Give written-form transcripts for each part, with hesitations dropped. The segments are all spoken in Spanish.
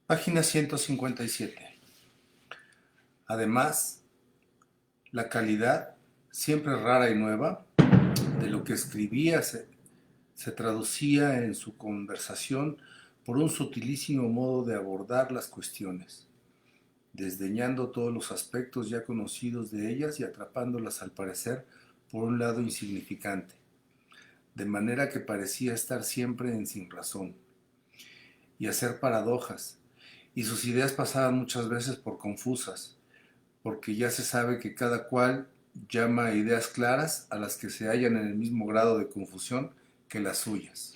Página 157. Además, la calidad, siempre rara y nueva, de lo que escribía se traducía en su conversación por un sutilísimo modo de abordar las cuestiones, desdeñando todos los aspectos ya conocidos de ellas y atrapándolas al parecer por un lado insignificante, de manera que parecía estar siempre en sinrazón y hacer paradojas, y sus ideas pasaban muchas veces por confusas, porque ya se sabe que cada cual llama ideas claras a las que se hallan en el mismo grado de confusión que las suyas.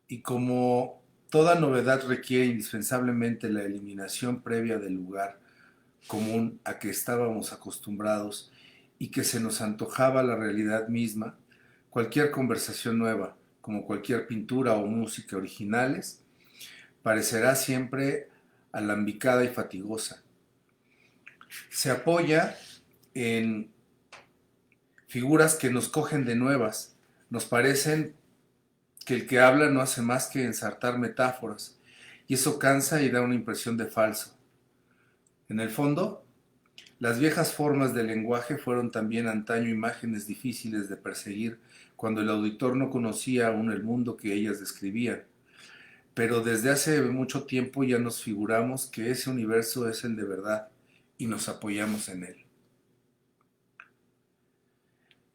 Y como toda novedad requiere indispensablemente la eliminación previa del lugar común a que estábamos acostumbrados y que se nos antojaba la realidad misma, cualquier conversación nueva, como cualquier pintura o música originales, parecerá siempre alambicada y fatigosa. Se apoya en figuras que nos cogen de nuevas, nos parecen que el que habla no hace más que ensartar metáforas, y eso cansa y da una impresión de falso. En el fondo, las viejas formas del lenguaje fueron también antaño imágenes difíciles de perseguir cuando el auditor no conocía aún el mundo que ellas describían, pero desde hace mucho tiempo ya nos figuramos que ese universo es el de verdad y nos apoyamos en él.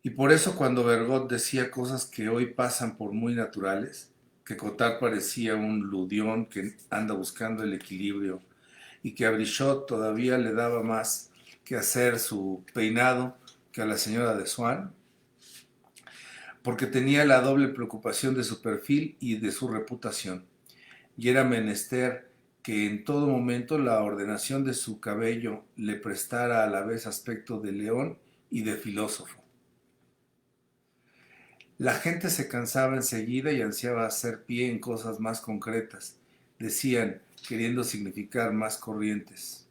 Y por eso cuando Bergot decía cosas que hoy pasan por muy naturales, que Cotard parecía un ludión que anda buscando el equilibrio y que a Brichot todavía le daba más que hacer su peinado que a la señora de Swann, porque tenía la doble preocupación de su perfil y de su reputación, y era menester que en todo momento la ordenación de su cabello le prestara a la vez aspecto de león y de filósofo. La gente se cansaba enseguida y ansiaba hacer pie en cosas más concretas, decían, queriendo significar más corrientes.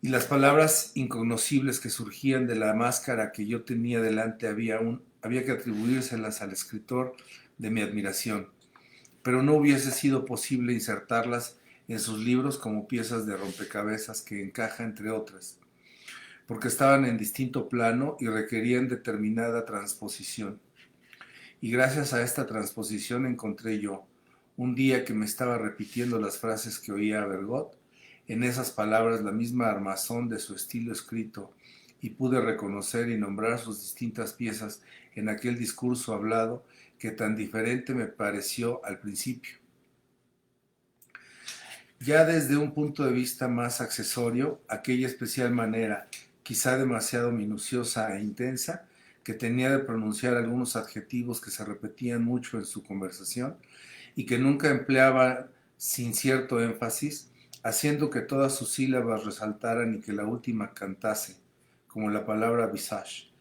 Y las palabras incognoscibles que surgían de la máscara que yo tenía delante había que atribuírselas al escritor de mi admiración, pero no hubiese sido posible insertarlas en sus libros como piezas de rompecabezas que encaja entre otras, porque estaban en distinto plano y requerían determinada transposición. Y gracias a esta transposición encontré yo, un día que me estaba repitiendo las frases que oía a Bergot, en esas palabras la misma armazón de su estilo escrito, y pude reconocer y nombrar sus distintas piezas en aquel discurso hablado que tan diferente me pareció al principio. Ya desde un punto de vista más accesorio, aquella especial manera, quizá demasiado minuciosa e intensa, que tenía de pronunciar algunos adjetivos que se repetían mucho en su conversación y que nunca empleaba sin cierto énfasis, haciendo que todas sus sílabas resaltaran y que la última cantase, como la palabra visage,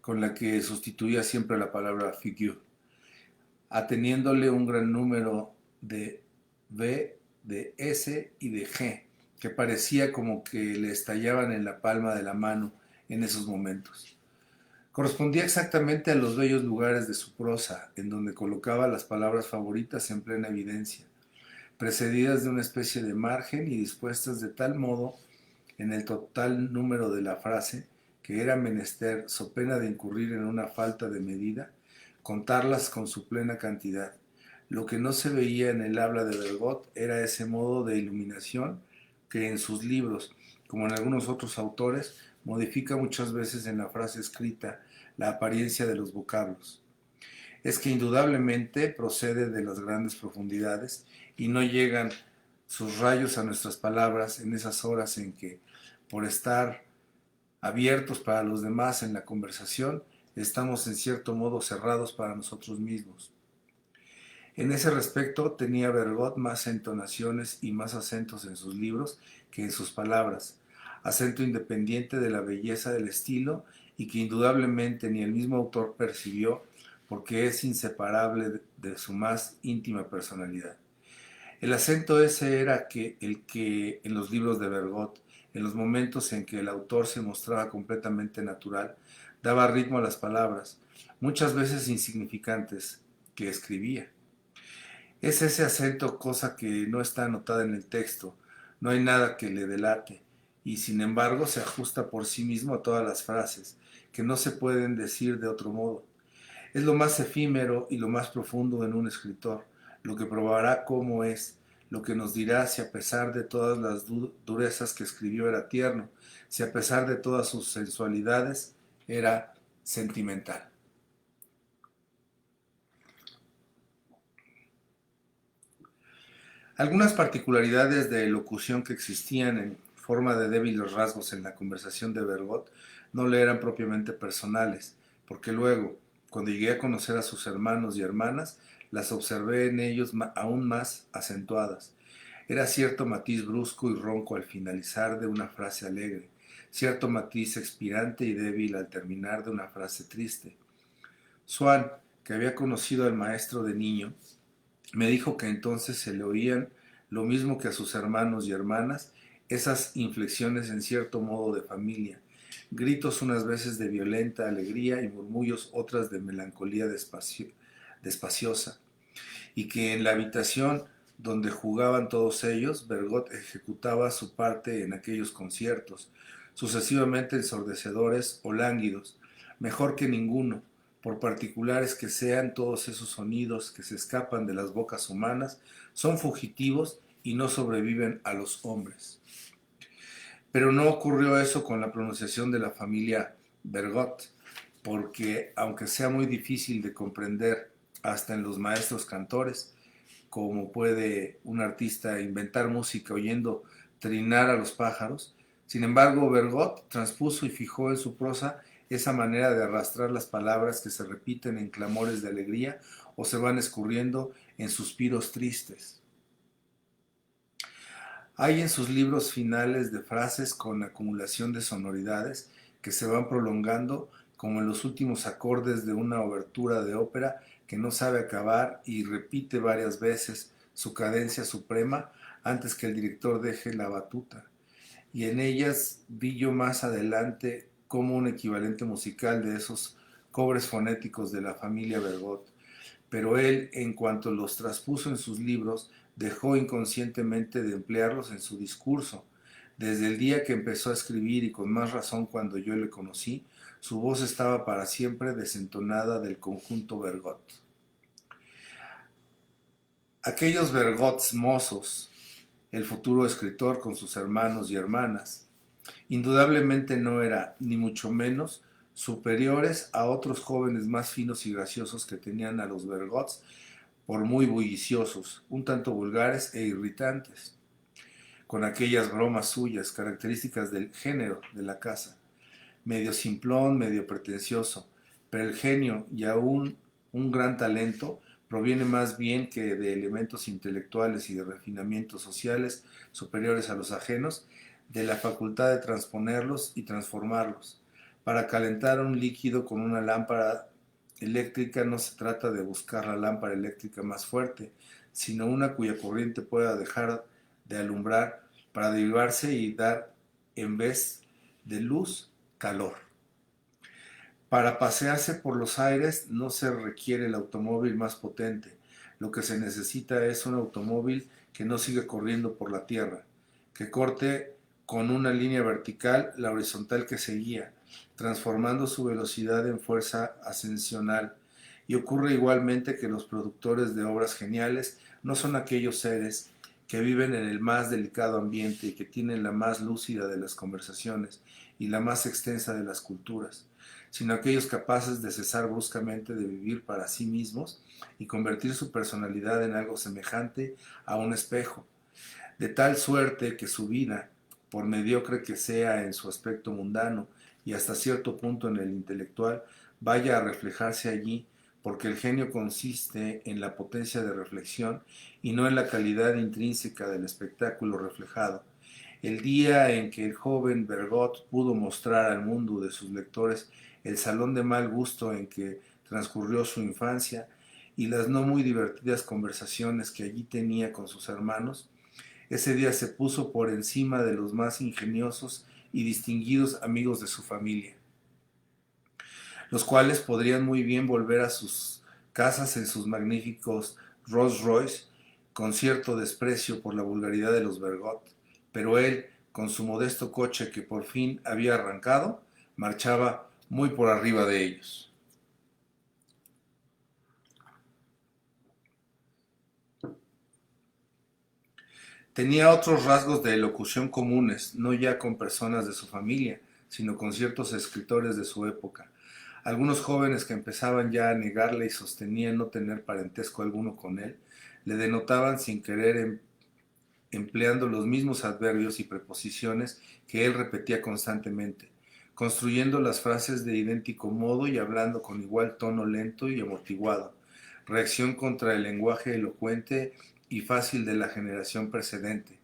con la que sustituía siempre la palabra figure, ateniéndole un gran número de V, de S y de G, que parecía como que le estallaban en la palma de la mano en esos momentos. Correspondía exactamente a los bellos lugares de su prosa, en donde colocaba las palabras favoritas en plena evidencia, precedidas de una especie de margen y dispuestas de tal modo en el total número de la frase que era menester, so pena de incurrir en una falta de medida, contarlas con su plena cantidad. Lo que no se veía en el habla de Bergot era ese modo de iluminación que en sus libros, como en algunos otros autores, modifica muchas veces en la frase escrita la apariencia de los vocablos. Es que indudablemente procede de las grandes profundidades y no llegan sus rayos a nuestras palabras en esas horas en que, por estar abiertos para los demás en la conversación, estamos en cierto modo cerrados para nosotros mismos. En ese respecto tenía Bergot más entonaciones y más acentos en sus libros que en sus palabras, acento independiente de la belleza del estilo y que indudablemente ni el mismo autor percibió porque es inseparable de su más íntima personalidad. El acento ese era el que en los libros de Bergot, en los momentos en que el autor se mostraba completamente natural, daba ritmo a las palabras, muchas veces insignificantes, que escribía. Es ese acento cosa que no está anotada en el texto, no hay nada que le delate, y sin embargo se ajusta por sí mismo a todas las frases, que no se pueden decir de otro modo. Es lo más efímero y lo más profundo en un escritor, lo que probará cómo es, lo que nos dirá si a pesar de todas las durezas que escribió era tierno, si a pesar de todas sus sensualidades era sentimental. Algunas particularidades de elocución que existían en forma de débiles rasgos en la conversación de Bergot no le eran propiamente personales, porque luego, cuando llegué a conocer a sus hermanos y hermanas, las observé en ellos aún más acentuadas. Era cierto matiz brusco y ronco al finalizar de una frase alegre, cierto matiz expirante y débil al terminar de una frase triste. Swann, que había conocido al maestro de niño, me dijo que entonces se le oían, lo mismo que a sus hermanos y hermanas, esas inflexiones en cierto modo de familia, gritos unas veces de violenta alegría y murmullos otras de melancolía despaciosa, y que en la habitación donde jugaban todos ellos, Bergot ejecutaba su parte en aquellos conciertos, sucesivamente ensordecedores o lánguidos, mejor que ninguno, por particulares que sean todos esos sonidos que se escapan de las bocas humanas, son fugitivos y no sobreviven a los hombres. Pero no ocurrió eso con la pronunciación de la familia Bergot, porque aunque sea muy difícil de comprender hasta en los maestros cantores, como puede un artista inventar música oyendo trinar a los pájaros, sin embargo Bergot transpuso y fijó en su prosa esa manera de arrastrar las palabras que se repiten en clamores de alegría o se van escurriendo en suspiros tristes. Hay en sus libros finales de frases con acumulación de sonoridades que se van prolongando como en los últimos acordes de una obertura de ópera que no sabe acabar y repite varias veces su cadencia suprema antes que el director deje la batuta. Y en ellas vi yo más adelante como un equivalente musical de esos cobres fonéticos de la familia Bergot. Pero él, en cuanto los traspuso en sus libros, dejó inconscientemente de emplearlos en su discurso. Desde el día que empezó a escribir, y con más razón cuando yo le conocí, su voz estaba para siempre desentonada del conjunto Bergot. Aquellos Bergots mozos, el futuro escritor con sus hermanos y hermanas, indudablemente no era, ni mucho menos, superiores a otros jóvenes más finos y graciosos que tenían a los Bergots, por muy bulliciosos, un tanto vulgares e irritantes, con aquellas bromas suyas, características del género de la casa, medio simplón, medio pretencioso, pero el genio y aún un gran talento proviene más bien que de elementos intelectuales y de refinamientos sociales superiores a los ajenos, de la facultad de transponerlos y transformarlos. Para calentar un líquido con una lámpara eléctrica no se trata de buscar la lámpara eléctrica más fuerte, sino una cuya corriente pueda dejar de alumbrar para derivarse y dar en vez de luz calor. Para pasearse por los aires no se requiere el automóvil más potente. Lo que se necesita es un automóvil que no siga corriendo por la tierra, que corte con una línea vertical la horizontal que seguía, transformando su velocidad en fuerza ascensional. Y ocurre igualmente que los productores de obras geniales no son aquellos seres que viven en el más delicado ambiente y que tienen la más lúcida de las conversaciones y la más extensa de las culturas, sino aquellos capaces de cesar bruscamente de vivir para sí mismos y convertir su personalidad en algo semejante a un espejo, de tal suerte que su vida, por mediocre que sea en su aspecto mundano y hasta cierto punto en el intelectual, vaya a reflejarse allí, porque el genio consiste en la potencia de reflexión y no en la calidad intrínseca del espectáculo reflejado. El día en que el joven Bergot pudo mostrar al mundo de sus lectores el salón de mal gusto en que transcurrió su infancia y las no muy divertidas conversaciones que allí tenía con sus hermanos, ese día se puso por encima de los más ingeniosos y distinguidos amigos de su familia, los cuales podrían muy bien volver a sus casas en sus magníficos Rolls Royce, con cierto desprecio por la vulgaridad de los Bergot, pero él, con su modesto coche que por fin había arrancado, marchaba muy por arriba de ellos. Tenía otros rasgos de elocución comunes, no ya con personas de su familia, sino con ciertos escritores de su época. Algunos jóvenes que empezaban ya a negarle y sostenían no tener parentesco alguno con él, le denotaban sin querer empleando los mismos adverbios y preposiciones que él repetía constantemente, construyendo las frases de idéntico modo y hablando con igual tono lento y amortiguado, reacción contra el lenguaje elocuente y fácil de la generación precedente.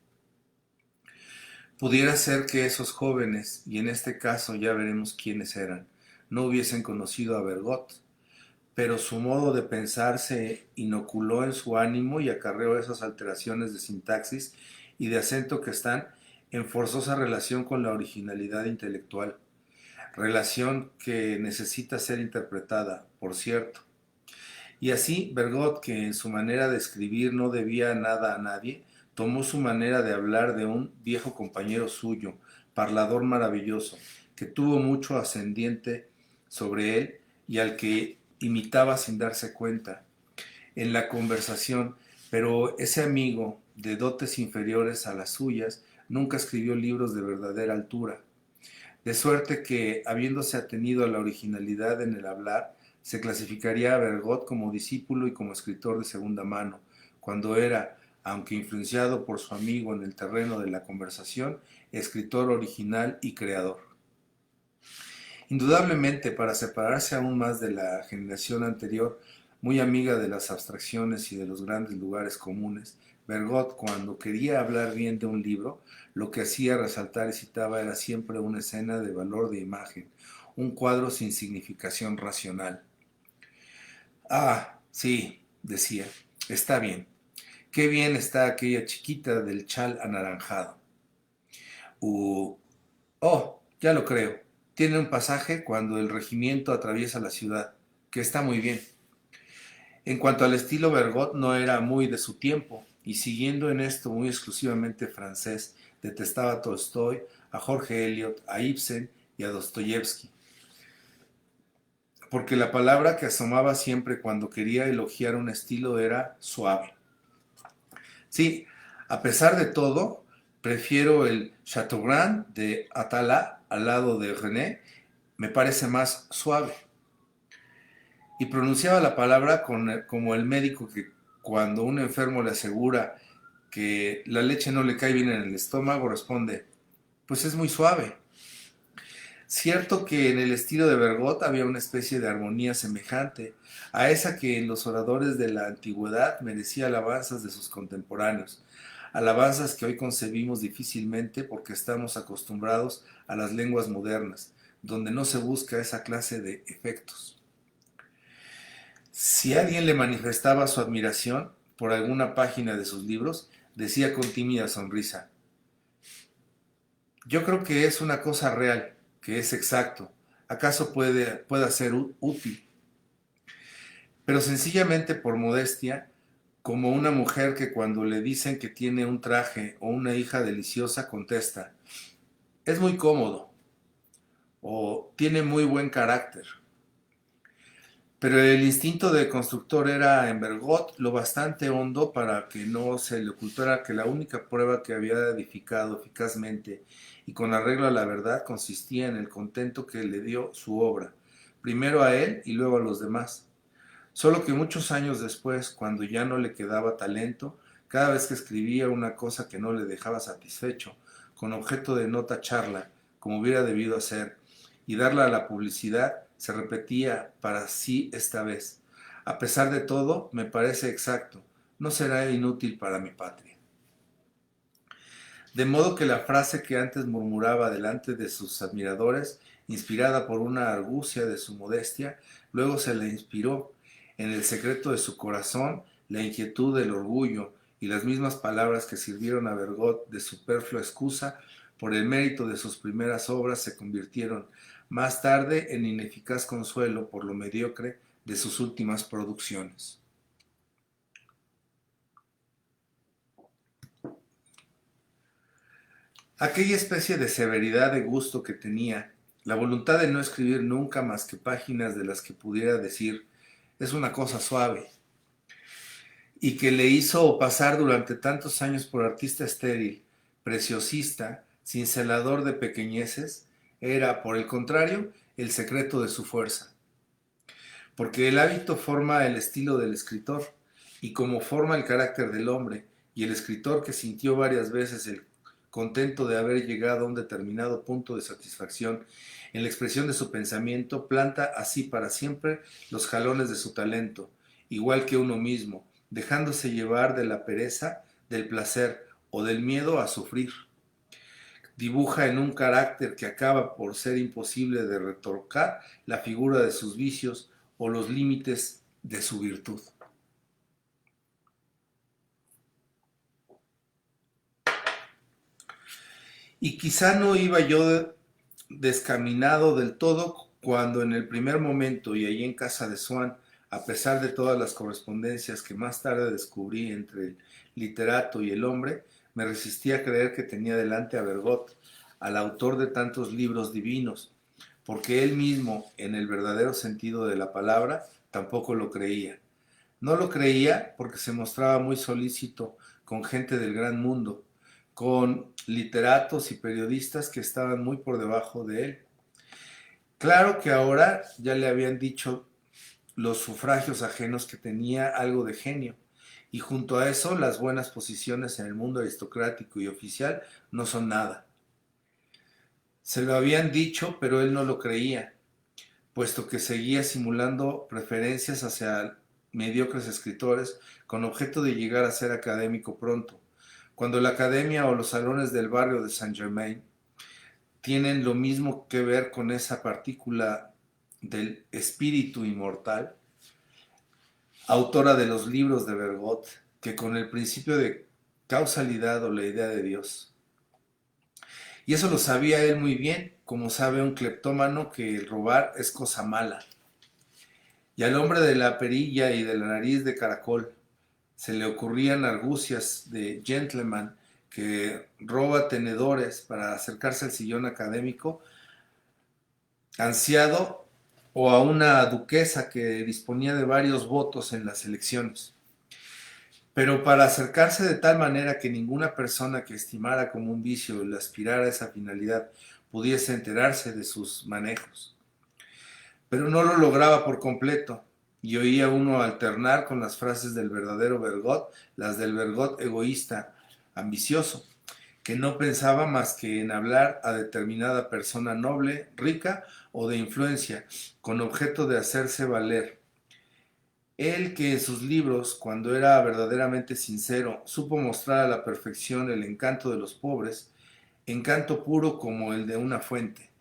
Pudiera ser que esos jóvenes, y en este caso ya veremos quiénes eran, no hubiesen conocido a Bergot, pero su modo de pensar se inoculó en su ánimo y acarreó esas alteraciones de sintaxis y de acento que están en forzosa relación con la originalidad intelectual, relación que necesita ser interpretada, por cierto. Y así Bergot, que en su manera de escribir no debía nada a nadie, tomó su manera de hablar de un viejo compañero suyo, parlador maravilloso, que tuvo mucho ascendiente sobre él y al que imitaba sin darse cuenta en la conversación, pero ese amigo, de dotes inferiores a las suyas, nunca escribió libros de verdadera altura. De suerte que, habiéndose atenido a la originalidad en el hablar, se clasificaría a Bergot como discípulo y como escritor de segunda mano, cuando era, aunque influenciado por su amigo en el terreno de la conversación, escritor original y creador. Indudablemente, para separarse aún más de la generación anterior, muy amiga de las abstracciones y de los grandes lugares comunes, Bergot, cuando quería hablar bien de un libro, lo que hacía resaltar y citaba era siempre una escena de valor de imagen, un cuadro sin significación racional. Ah, sí, decía, está bien. Qué bien está aquella chiquita del chal anaranjado. Oh, ya lo creo. Tiene un pasaje cuando el regimiento atraviesa la ciudad, que está muy bien. En cuanto al estilo, Bergot no era muy de su tiempo, y siguiendo en esto muy exclusivamente francés, detestaba a Tolstoy, a Jorge Eliot, a Ibsen y a Dostoyevsky, porque la palabra que asomaba siempre cuando quería elogiar un estilo era suave. Sí, a pesar de todo, prefiero el Chateaubriand de Atala al lado de René, me parece más suave. Y pronunciaba la palabra como el médico que cuando un enfermo le asegura que la leche no le cae bien en el estómago, responde, pues es muy suave. Cierto que en el estilo de Bergot había una especie de armonía semejante a esa que en los oradores de la antigüedad merecía alabanzas de sus contemporáneos, alabanzas que hoy concebimos difícilmente porque estamos acostumbrados a las lenguas modernas, donde no se busca esa clase de efectos. Si alguien le manifestaba su admiración por alguna página de sus libros, decía con tímida sonrisa, yo creo que es una cosa real, que es exacto, acaso pueda ser útil, pero sencillamente por modestia, como una mujer que cuando le dicen que tiene un traje o una hija deliciosa contesta, es muy cómodo o tiene muy buen carácter. Pero el instinto de constructor era en Bergot lo bastante hondo para que no se le ocultara que la única prueba que había edificado eficazmente y con arreglo a la verdad consistía en el contento que le dio su obra, primero a él y luego a los demás. Solo que muchos años después, cuando ya no le quedaba talento, cada vez que escribía una cosa que no le dejaba satisfecho, con objeto de no tacharla, como hubiera debido hacer, y darla a la publicidad, se repetía para sí esta vez. A pesar de todo, me parece exacto, no será inútil para mi patria. De modo que la frase que antes murmuraba delante de sus admiradores, inspirada por una argucia de su modestia, luego se le inspiró, en el secreto de su corazón, la inquietud del orgullo y las mismas palabras que sirvieron a Bergot de superflua excusa por el mérito de sus primeras obras se convirtieron más tarde en ineficaz consuelo por lo mediocre de sus últimas producciones. Aquella especie de severidad de gusto que tenía, la voluntad de no escribir nunca más que páginas de las que pudiera decir es una cosa suave, y que le hizo pasar durante tantos años por artista estéril, preciosista, cincelador de pequeñeces, era, por el contrario, el secreto de su fuerza. Porque el hábito forma el estilo del escritor, y como forma el carácter del hombre, y el escritor que sintió varias veces el contento de haber llegado a un determinado punto de satisfacción en la expresión de su pensamiento, planta así para siempre los jalones de su talento, igual que uno mismo, dejándose llevar de la pereza, del placer o del miedo a sufrir. Dibuja en un carácter que acaba por ser imposible de retocar la figura de sus vicios o los límites de su virtud. Y quizá no iba yo descaminado del todo cuando en el primer momento y allí en casa de Swann, a pesar de todas las correspondencias que más tarde descubrí entre el literato y el hombre, me resistí a creer que tenía delante a Bergot, al autor de tantos libros divinos, porque él mismo, en el verdadero sentido de la palabra, tampoco lo creía. No lo creía porque se mostraba muy solícito con gente del gran mundo, con literatos y periodistas que estaban muy por debajo de él. Claro que ahora ya le habían dicho los sufragios ajenos que tenía algo de genio, y junto a eso las buenas posiciones en el mundo aristocrático y oficial no son nada. Se lo habían dicho, pero él no lo creía, puesto que seguía simulando preferencias hacia mediocres escritores con objeto de llegar a ser académico pronto, cuando la academia o los salones del barrio de Saint-Germain tienen lo mismo que ver con esa partícula del espíritu inmortal, autora de los libros de Bergot, que con el principio de causalidad o la idea de Dios. Y eso lo sabía él muy bien, como sabe un cleptómano que el robar es cosa mala. Y al hombre de la perilla y de la nariz de caracol se le ocurrían argucias de gentleman que roba tenedores para acercarse al sillón académico ansiado, o a una duquesa que disponía de varios votos en las elecciones. Pero para acercarse de tal manera que ninguna persona que estimara como un vicio el aspirar a esa finalidad pudiese enterarse de sus manejos. Pero no lo lograba por completo, y oía uno alternar con las frases del verdadero Bergot, las del Bergot egoísta, ambicioso, que no pensaba más que en hablar a determinada persona noble, rica o de influencia, con objeto de hacerse valer. Él que en sus libros, cuando era verdaderamente sincero, supo mostrar a la perfección el encanto de los pobres, encanto puro como el de una fuente.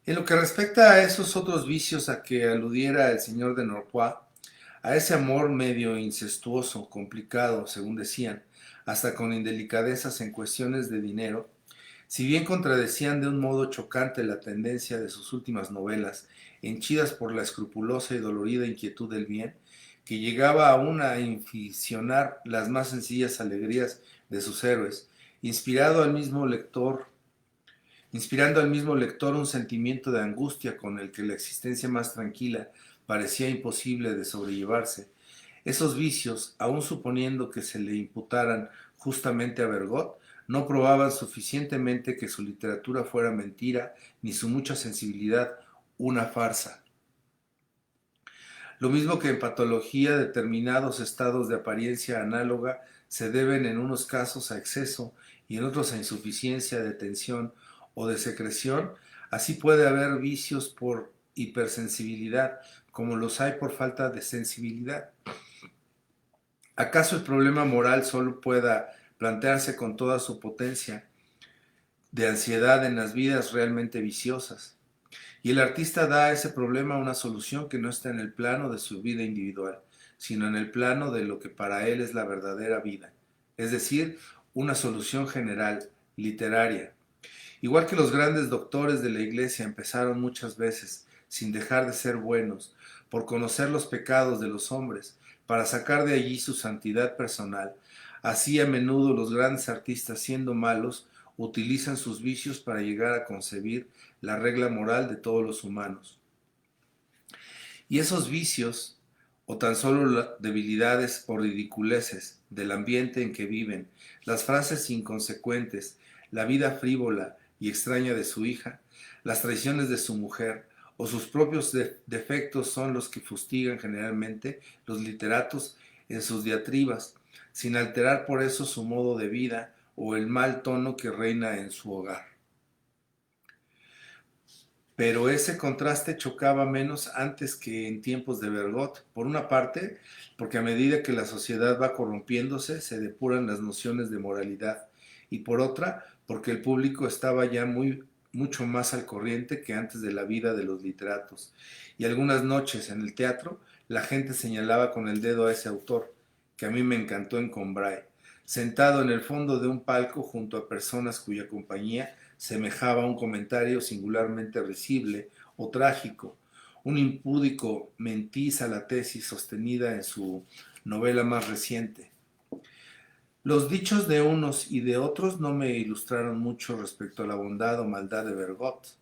En lo que respecta a esos otros vicios a que aludiera el señor de Norpois, a ese amor medio incestuoso, complicado, según decían, hasta con indelicadezas en cuestiones de dinero, si bien contradecían de un modo chocante la tendencia de sus últimas novelas, henchidas por la escrupulosa y dolorida inquietud del bien, que llegaba aún a inficionar las más sencillas alegrías de sus héroes, inspirando al mismo lector un sentimiento de angustia con el que la existencia más tranquila parecía imposible de sobrellevarse. Esos vicios, aun suponiendo que se le imputaran justamente a Bergot, no probaban suficientemente que su literatura fuera mentira, ni su mucha sensibilidad una farsa. Lo mismo que en patología determinados estados de apariencia análoga se deben en unos casos a exceso y en otros a insuficiencia de tensión o de secreción, así puede haber vicios por hipersensibilidad, como los hay por falta de sensibilidad. ¿Acaso el problema moral solo pueda plantearse con toda su potencia de ansiedad en las vidas realmente viciosas? Y el artista da a ese problema una solución que no está en el plano de su vida individual, sino en el plano de lo que para él es la verdadera vida, es decir, una solución general, literaria, Igual que los grandes doctores de la Iglesia empezaron muchas veces, sin dejar de ser buenos, por conocer los pecados de los hombres, para sacar de allí su santidad personal, así a menudo los grandes artistas, siendo malos, utilizan sus vicios para llegar a concebir la regla moral de todos los humanos. Y esos vicios, o tan solo debilidades o ridiculeces del ambiente en que viven, las frases inconsecuentes, la vida frívola y extraña de su hija, las traiciones de su mujer, o sus propios defectos son los que fustigan generalmente los literatos en sus diatribas, sin alterar por eso su modo de vida o el mal tono que reina en su hogar. Pero ese contraste chocaba menos antes que en tiempos de Bergot. Por una parte, porque a medida que la sociedad va corrompiéndose, se depuran las nociones de moralidad, y por otra, porque el público estaba ya mucho más al corriente que antes de la vida de los literatos, y algunas noches en el teatro la gente señalaba con el dedo a ese autor, que a mí me encantó en Combray, sentado en el fondo de un palco junto a personas cuya compañía semejaba un comentario singularmente risible o trágico, un impúdico mentiz a la tesis sostenida en su novela más reciente. Los dichos de unos y de otros no me ilustraron mucho respecto a la bondad o maldad de Bergot.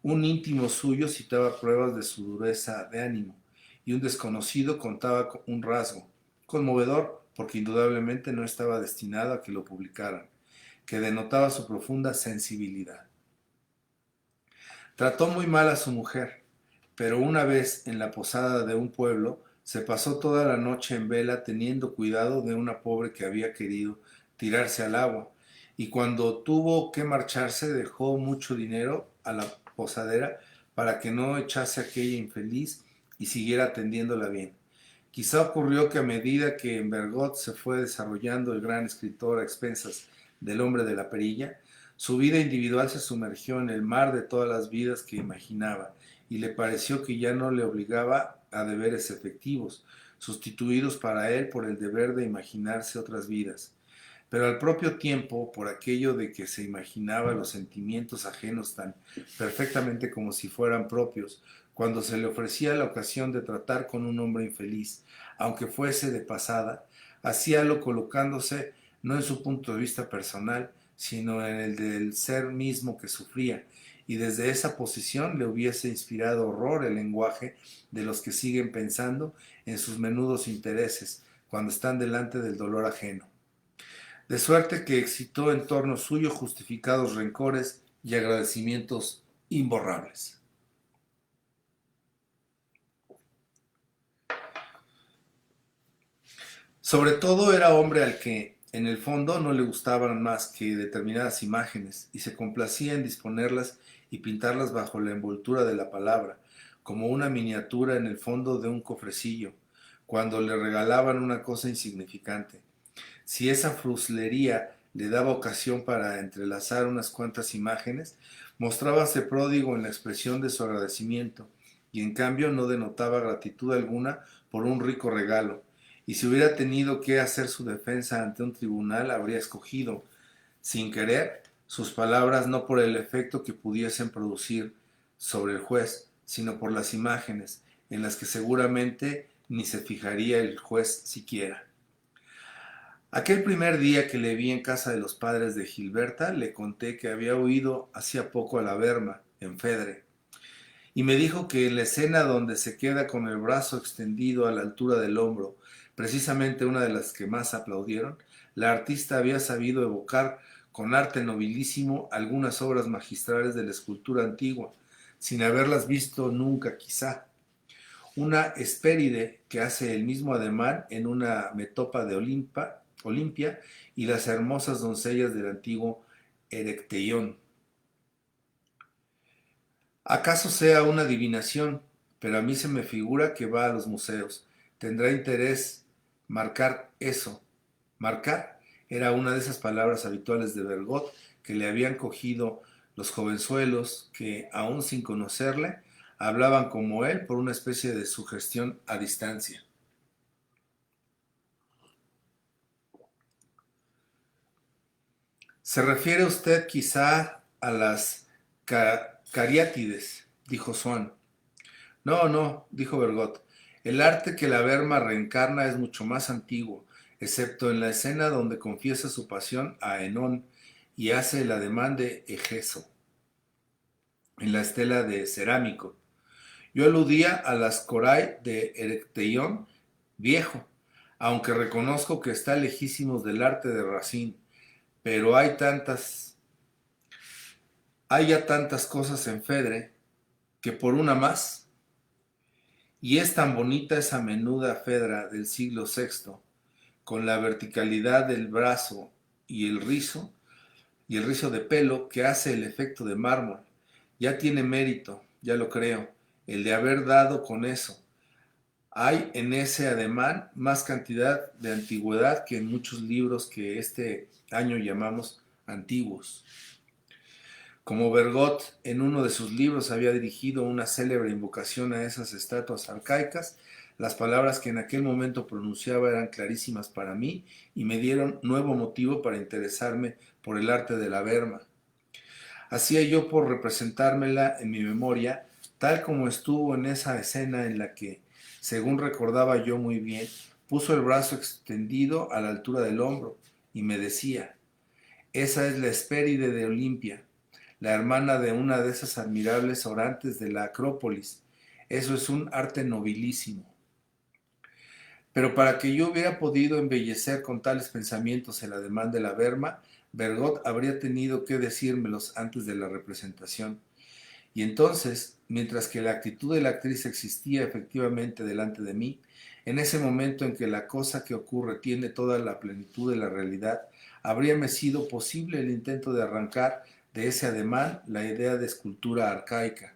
Un íntimo suyo citaba pruebas de su dureza de ánimo, y un desconocido contaba un rasgo, conmovedor porque indudablemente no estaba destinado a que lo publicaran, que denotaba su profunda sensibilidad. Trató muy mal a su mujer, pero una vez en la posada de un pueblo se pasó toda la noche en vela teniendo cuidado de una pobre que había querido tirarse al agua, y cuando tuvo que marcharse dejó mucho dinero a la posadera para que no echase a aquella infeliz y siguiera atendiéndola bien. Quizá ocurrió que a medida que en Bergot se fue desarrollando el gran escritor a expensas del hombre de la perilla, su vida individual se sumergió en el mar de todas las vidas que imaginaba, y le pareció que ya no le obligaba a deberes efectivos, sustituidos para él por el deber de imaginarse otras vidas. Pero al propio tiempo, por aquello de que se imaginaba los sentimientos ajenos tan perfectamente como si fueran propios, cuando se le ofrecía la ocasión de tratar con un hombre infeliz, aunque fuese de pasada, hacíalo colocándose no en su punto de vista personal, sino en el del ser mismo que sufría, y desde esa posición le hubiese inspirado horror el lenguaje de los que siguen pensando en sus menudos intereses, cuando están delante del dolor ajeno. De suerte que excitó en torno suyo justificados rencores y agradecimientos imborrables. Sobre todo era hombre al que, en el fondo, no le gustaban más que determinadas imágenes, y se complacía en disponerlas y pintarlas bajo la envoltura de la palabra, como una miniatura en el fondo de un cofrecillo, cuando le regalaban una cosa insignificante. Si esa fruslería le daba ocasión para entrelazar unas cuantas imágenes, mostrábase pródigo en la expresión de su agradecimiento, y en cambio no denotaba gratitud alguna por un rico regalo, y si hubiera tenido que hacer su defensa ante un tribunal, habría escogido, sin querer, sus palabras no por el efecto que pudiesen producir sobre el juez, sino por las imágenes, en las que seguramente ni se fijaría el juez siquiera. Aquel primer día que le vi en casa de los padres de Gilberta, le conté que había oído hacía poco a la Berma, en Fedre, y me dijo que en la escena donde se queda con el brazo extendido a la altura del hombro, precisamente una de las que más aplaudieron, la artista había sabido evocar con arte nobilísimo algunas obras magistrales de la escultura antigua, sin haberlas visto nunca quizá. Una Hespéride que hace el mismo ademán en una metopa de Olimpia, y las hermosas doncellas del antiguo Erecteión. Acaso sea una adivinación, pero a mí se me figura que va a los museos. Tendrá interés marcar eso. Marcar era una de esas palabras habituales de Bergot que le habían cogido los jovenzuelos que, aun sin conocerle, hablaban como él por una especie de sugestión a distancia. ¿Se refiere usted quizá a las cariátides, dijo Swann. No, no, dijo Bergot. El arte que la Verma reencarna es mucho más antiguo, excepto en la escena donde confiesa su pasión a Enón y hace el ademán de Egeso, en la estela de Cerámico. Yo aludía a las Corae de Erecteion viejo, aunque reconozco que está lejísimos del arte de Racine, pero hay ya tantas cosas en Fedre que por una más. Y es tan bonita esa menuda Fedra del siglo VI, con la verticalidad del brazo y el rizo de pelo que hace el efecto de mármol. Ya tiene mérito, ya lo creo, el de haber dado con eso. Hay en ese ademán más cantidad de antigüedad que en muchos libros que este año llamamos antiguos. Como Bergot en uno de sus libros había dirigido una célebre invocación a esas estatuas arcaicas, las palabras que en aquel momento pronunciaba eran clarísimas para mí y me dieron nuevo motivo para interesarme por el arte de la Verma. Hacía yo por representármela en mi memoria, tal como estuvo en esa escena en la que, según recordaba yo muy bien, puso el brazo extendido a la altura del hombro y me decía: esa es la Hespéride de Olimpia, la hermana de una de esas admirables orantes de la Acrópolis. Eso es un arte nobilísimo. Pero para que yo hubiera podido embellecer con tales pensamientos el ademán de la Verma, Bergot habría tenido que decírmelos antes de la representación. Y entonces, mientras que la actitud de la actriz existía efectivamente delante de mí, en ese momento en que la cosa que ocurre tiene toda la plenitud de la realidad, habríame sido posible el intento de arrancar de ese ademán la idea de escultura arcaica.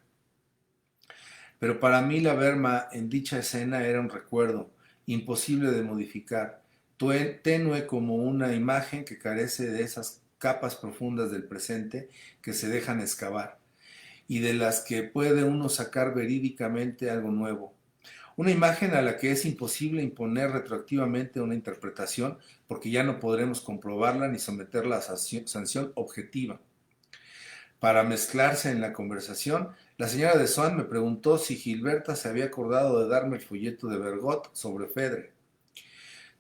Pero para mí la Verma en dicha escena era un recuerdo, imposible de modificar, tenue como una imagen que carece de esas capas profundas del presente que se dejan excavar y de las que puede uno sacar verídicamente algo nuevo. Una imagen a la que es imposible imponer retroactivamente una interpretación porque ya no podremos comprobarla ni someterla a sanción objetiva. Para mezclarse en la conversación, la señora de Swann me preguntó si Gilberta se había acordado de darme el folleto de Bergot sobre Fedre.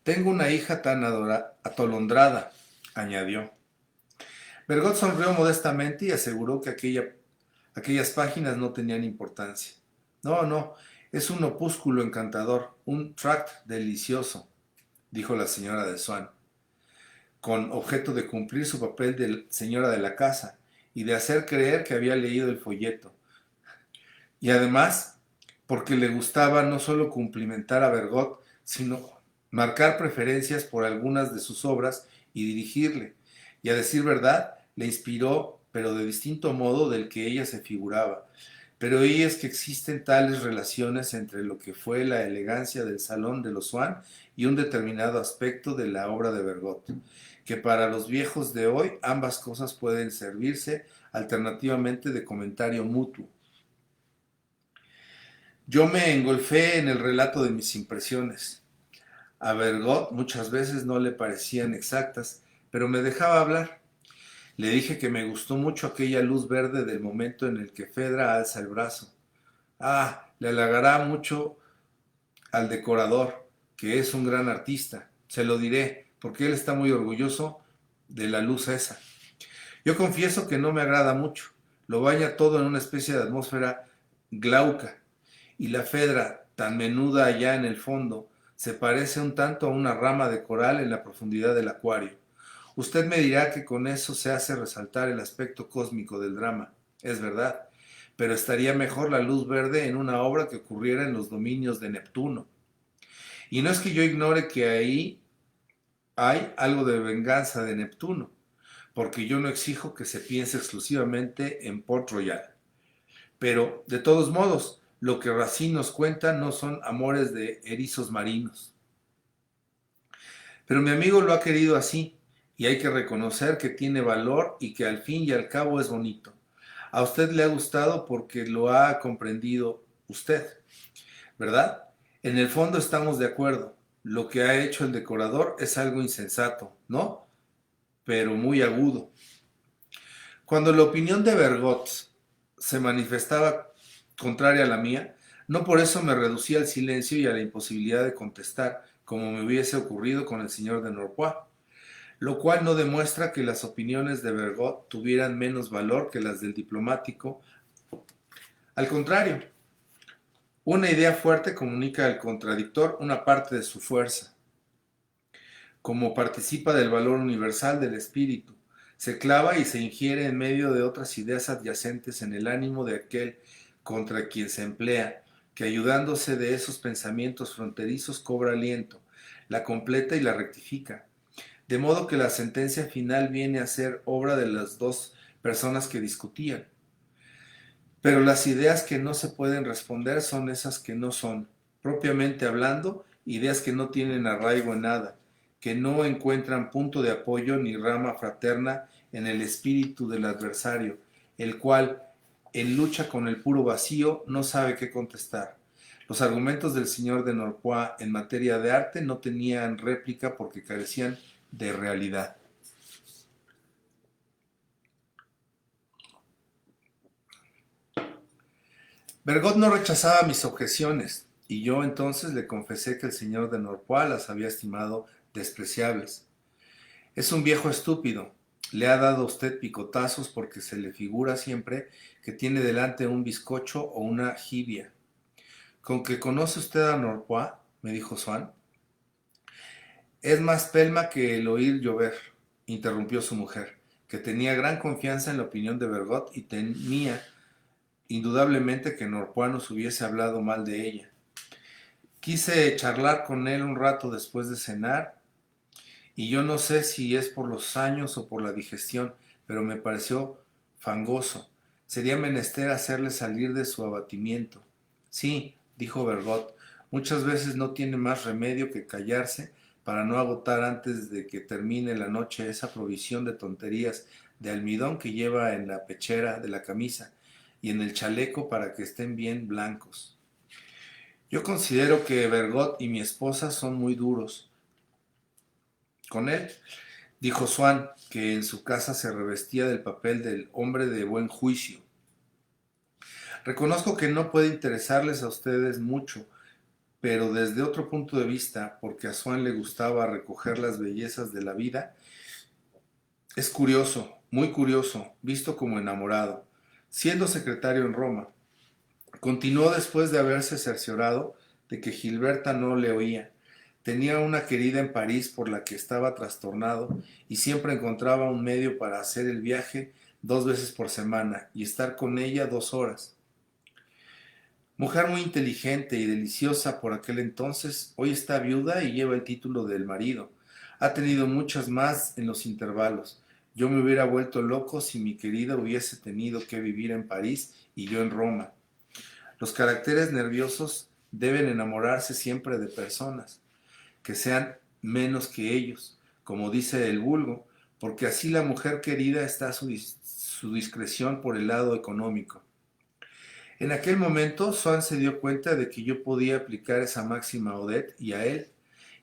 Tengo una hija tan atolondrada, añadió. Bergot sonrió modestamente y aseguró que aquellas páginas no tenían importancia. No, no, es un opúsculo encantador, un tract delicioso, dijo la señora de Swann, con objeto de cumplir su papel de señora de la casa y de hacer creer que había leído el folleto. Y además, porque le gustaba no solo cumplimentar a Bergot, sino marcar preferencias por algunas de sus obras y dirigirle. Y a decir verdad, le inspiró, pero de distinto modo del que ella se figuraba. Pero ahí es que existen tales relaciones entre lo que fue la elegancia del salón de los Swann y un determinado aspecto de la obra de Bergot, que para los viejos de hoy ambas cosas pueden servirse alternativamente de comentario mutuo. Yo me engolfé en el relato de mis impresiones. A Bergot muchas veces no le parecían exactas, pero me dejaba hablar. Le dije que me gustó mucho aquella luz verde del momento en el que Fedra alza el brazo. Ah, le halagará mucho al decorador, que es un gran artista. Se lo diré, porque él está muy orgulloso de la luz esa. Yo confieso que no me agrada mucho. Lo baña todo en una especie de atmósfera glauca. Y la Fedra, tan menuda allá en el fondo, se parece un tanto a una rama de coral en la profundidad del acuario. Usted me dirá que con eso se hace resaltar el aspecto cósmico del drama. Es verdad, pero estaría mejor la luz verde en una obra que ocurriera en los dominios de Neptuno. Y no es que yo ignore que ahí hay algo de venganza de Neptuno, porque yo no exijo que se piense exclusivamente en Port Royal. Pero, de todos modos, lo que Racine nos cuenta no son amores de erizos marinos. Pero mi amigo lo ha querido así, y hay que reconocer que tiene valor y que al fin y al cabo es bonito. A usted le ha gustado porque lo ha comprendido usted, ¿verdad? En el fondo estamos de acuerdo. Lo que ha hecho el decorador es algo insensato, ¿no? Pero muy agudo. Cuando la opinión de Bergot se manifestaba contraria a la mía, no por eso me reducía al silencio y a la imposibilidad de contestar, como me hubiese ocurrido con el señor de Norpois, lo cual no demuestra que las opiniones de Bergot tuvieran menos valor que las del diplomático. Al contrario, una idea fuerte comunica al contradictor una parte de su fuerza, como participa del valor universal del espíritu, se clava y se ingiere en medio de otras ideas adyacentes en el ánimo de aquel contra quien se emplea, que ayudándose de esos pensamientos fronterizos cobra aliento, la completa y la rectifica, de modo que la sentencia final viene a ser obra de las dos personas que discutían. Pero las ideas que no se pueden responder son esas que no son, propiamente hablando, ideas que no tienen arraigo en nada, que no encuentran punto de apoyo ni rama fraterna en el espíritu del adversario, el cual, en lucha con el puro vacío, no sabe qué contestar. Los argumentos del señor de Norpois en materia de arte no tenían réplica porque carecían de realidad. Bergot no rechazaba mis objeciones, y yo entonces le confesé que el señor de Norpois las había estimado despreciables. Es un viejo estúpido. Le ha dado a usted picotazos porque se le figura siempre que tiene delante un bizcocho o una jibia. ¿Con que conoce usted a Norpois?, me dijo Swann. Es más pelma que el oír llover, interrumpió su mujer, que tenía gran confianza en la opinión de Bergot y temía indudablemente que Norpois nos hubiese hablado mal de ella. Quise charlar con él un rato después de cenar, y yo no sé si es por los años o por la digestión, pero me pareció fangoso. Sería menester hacerle salir de su abatimiento. Sí, dijo Bergot, muchas veces no tiene más remedio que callarse para no agotar antes de que termine la noche esa provisión de tonterías de almidón que lleva en la pechera de la camisa y en el chaleco para que estén bien blancos. Yo considero que Bergot y mi esposa son muy duros con él, dijo Swann, que en su casa se revestía del papel del hombre de buen juicio. Reconozco que no puede interesarles a ustedes mucho, pero desde otro punto de vista, porque a Swann le gustaba recoger las bellezas de la vida, es curioso, muy curioso, visto como enamorado. Siendo secretario en Roma, continuó después de haberse cerciorado de que Gilberta no le oía. Tenía una querida en París por la que estaba trastornado y siempre encontraba un medio para hacer el viaje 2 veces por semana y estar con ella 2 horas. Mujer muy inteligente y deliciosa por aquel entonces, hoy está viuda y lleva el título del marido. Ha tenido muchas más en los intervalos. Yo me hubiera vuelto loco si mi querida hubiese tenido que vivir en París y yo en Roma. Los caracteres nerviosos deben enamorarse siempre de personas que sean menos que ellos, como dice el vulgo, porque así la mujer querida está a su discreción por el lado económico. En aquel momento, Swann se dio cuenta de que yo podía aplicar esa máxima a Odette y a él,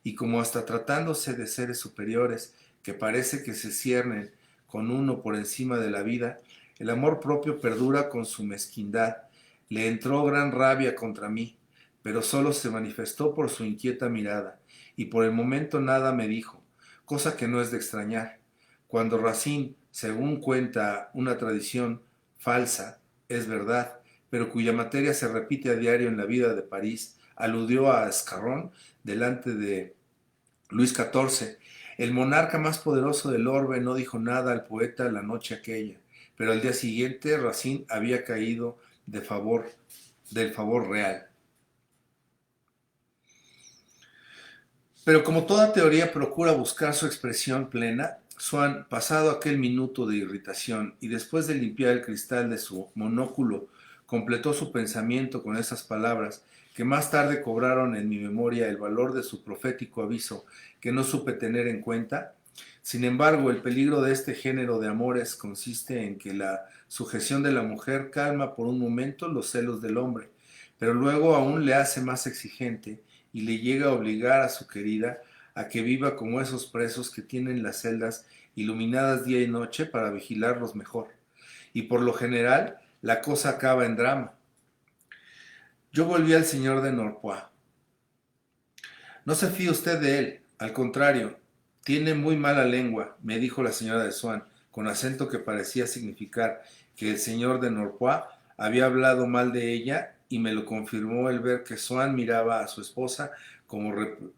y como hasta tratándose de seres superiores que parece que se ciernen con uno por encima de la vida, el amor propio perdura con su mezquindad. Le entró gran rabia contra mí, pero solo se manifestó por su inquieta mirada, y por el momento nada me dijo, cosa que no es de extrañar. Cuando Racine, según cuenta una tradición falsa, es verdad, pero cuya materia se repite a diario en la vida de París, aludió a Scarron delante de Luis XIV. El monarca más poderoso del orbe no dijo nada al poeta la noche aquella, pero al día siguiente Racine había caído del favor real. Pero como toda teoría procura buscar su expresión plena, Swann, pasado aquel minuto de irritación y después de limpiar el cristal de su monóculo, completó su pensamiento con esas palabras que más tarde cobraron en mi memoria el valor de su profético aviso que no supe tener en cuenta. Sin embargo, el peligro de este género de amores consiste en que la sujeción de la mujer calma por un momento los celos del hombre, pero luego aún le hace más exigente y le llega a obligar a su querida a que viva como esos presos que tienen las celdas iluminadas día y noche para vigilarlos mejor. y por lo general la cosa acaba en drama. Yo volví al señor de Norpois. No se fíe usted de él, al contrario, tiene muy mala lengua, me dijo la señora de Swann, con acento que parecía significar que el señor de Norpois había hablado mal de ella, y me lo confirmó el ver que Swann miraba a su esposa como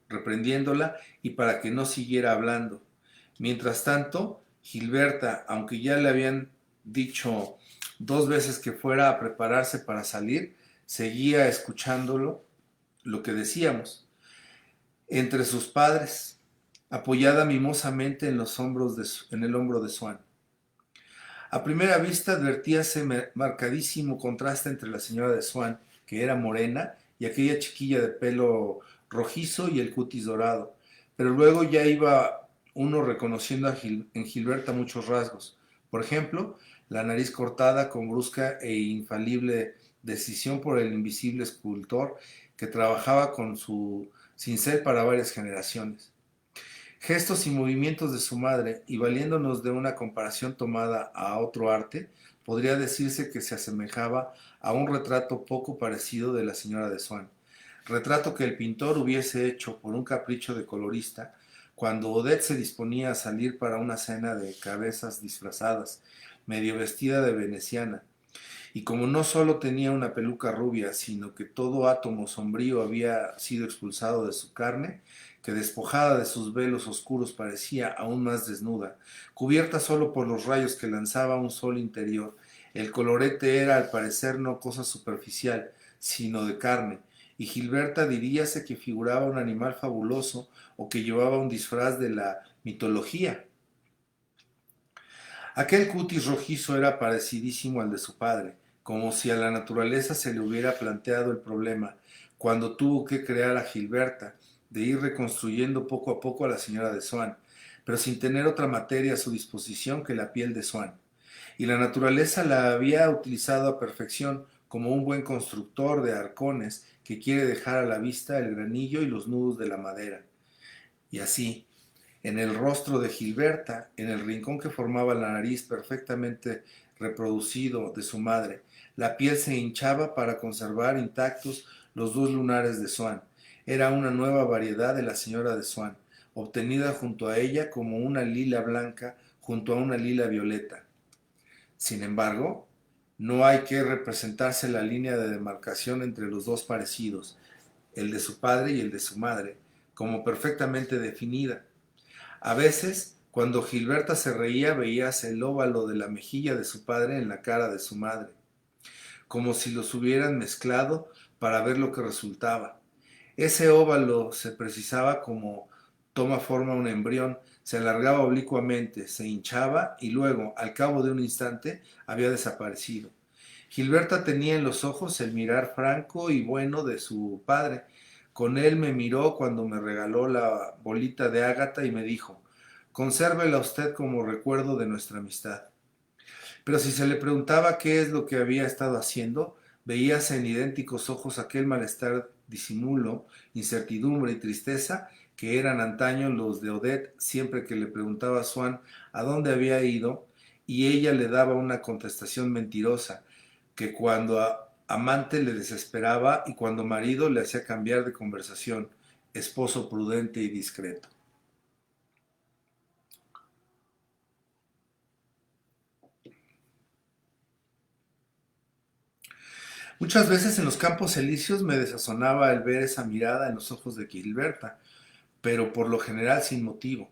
reprendiéndola y para que no siguiera hablando. Mientras tanto, Gilberta, aunque ya le habían dicho 2 veces que fuera a prepararse para salir, seguía escuchándolo lo que decíamos entre sus padres, apoyada mimosamente en los hombros en el hombro de Swann. A primera vista advertíase marcadísimo contraste entre la señora de Swann, que era morena, y aquella chiquilla de pelo rojizo y el cutis dorado, pero luego ya iba uno reconociendo en Gilberta muchos rasgos. Por ejemplo, la nariz cortada con brusca e infalible decisión por el invisible escultor que trabajaba con su cincel para varias generaciones. Gestos y movimientos de su madre, y valiéndonos de una comparación tomada a otro arte, podría decirse que se asemejaba a un retrato poco parecido de la señora de Swann, retrato que el pintor hubiese hecho por un capricho de colorista cuando Odette se disponía a salir para una cena de cabezas disfrazadas, medio vestida de veneciana, y como no solo tenía una peluca rubia, sino que todo átomo sombrío había sido expulsado de su carne, que despojada de sus velos oscuros parecía aún más desnuda, cubierta solo por los rayos que lanzaba un sol interior. El colorete era al parecer no cosa superficial, sino de carne, y Gilberta diríase que figuraba un animal fabuloso o que llevaba un disfraz de la mitología. Aquel cutis rojizo era parecidísimo al de su padre, como si a la naturaleza se le hubiera planteado el problema, cuando tuvo que crear a Gilberta, de ir reconstruyendo poco a poco a la señora de Swann, pero sin tener otra materia a su disposición que la piel de Swann. Y la naturaleza la había utilizado a perfección, como un buen constructor de arcones que quiere dejar a la vista el granillo y los nudos de la madera. Y así, en el rostro de Gilberta, en el rincón que formaba la nariz perfectamente reproducido de su madre, la piel se hinchaba para conservar intactos los 2 lunares de Swann. Era una nueva variedad de la señora de Swann, obtenida junto a ella como una lila blanca junto a una lila violeta. Sin embargo, no hay que representarse la línea de demarcación entre los dos parecidos, el de su padre y el de su madre, como perfectamente definida. A veces, cuando Gilberta se reía, veías el óvalo de la mejilla de su padre en la cara de su madre, como si los hubieran mezclado para ver lo que resultaba. Ese óvalo se precisaba como toma forma un embrión, se alargaba oblicuamente, se hinchaba y luego, al cabo de un instante, había desaparecido. Gilberta tenía en los ojos el mirar franco y bueno de su padre. Con él me miró cuando me regaló la bolita de ágata y me dijo: consérvela usted como recuerdo de nuestra amistad. Pero si se le preguntaba qué es lo que había estado haciendo, veíase en idénticos ojos aquel malestar, disimulo, incertidumbre y tristeza que eran antaño los de Odette siempre que le preguntaba a Swann a dónde había ido, y ella le daba una contestación mentirosa, que cuando amante le desesperaba y cuando marido le hacía cambiar de conversación, esposo prudente y discreto. Muchas veces en los campos elíseos me desazonaba el ver esa mirada en los ojos de Gilberta, pero por lo general sin motivo,